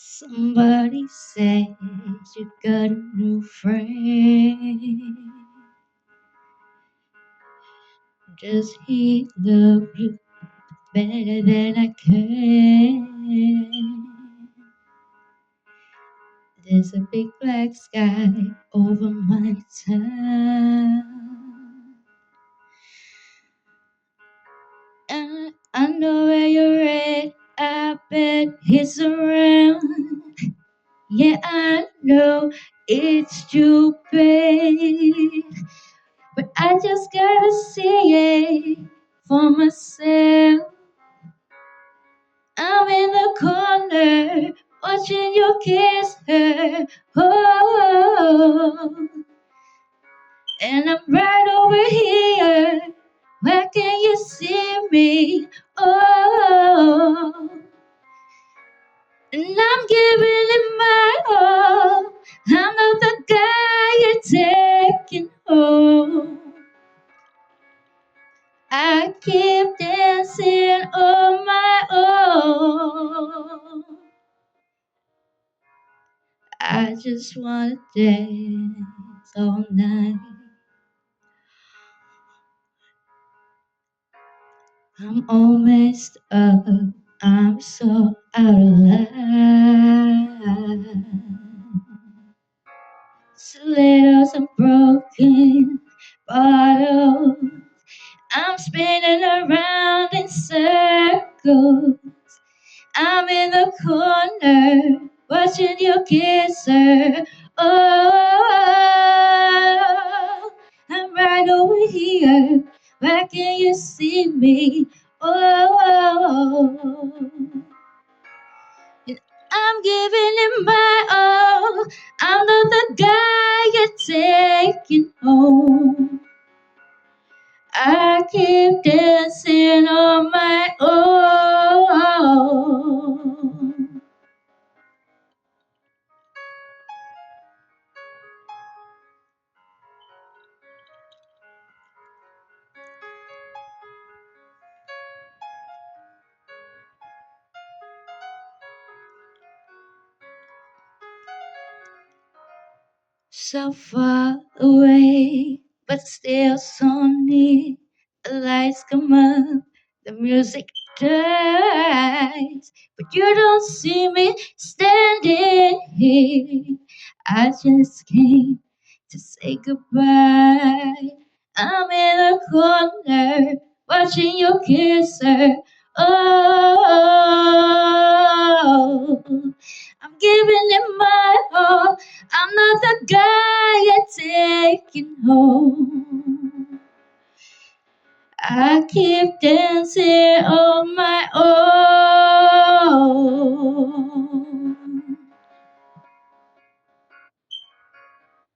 Somebody says you got a new friend. Does he love you better than I can? There's a big black sky over my town, and I know where you're at. I bet he's around. Yeah, I know it's stupid, but I just gotta see it for myself. I'm in the corner watching you kiss her. Oh, and I'm right over here. Where can you see me? Oh, and I'm giving it my all. I'm not the guy you're taking home. I keep dancing on my own. I just wanna dance all night. I'm all messed up. I'm so out of line. Stilettos and broken bottles. I'm spinning around in circles. I'm in the corner watching you kiss her. Oh, I'm right over here. Where can you see me? Oh, and I'm giving it my all. I'm not the guy you're taking home. I keep dancing on my own. So far away, but still so near. The lights come up, the music dies, but you don't see me standing here. I just came to say goodbye. I'm in a corner watching you kiss her. Oh, I'm giving it my all. I'm not the guy you're taking home. I keep dancing on my own.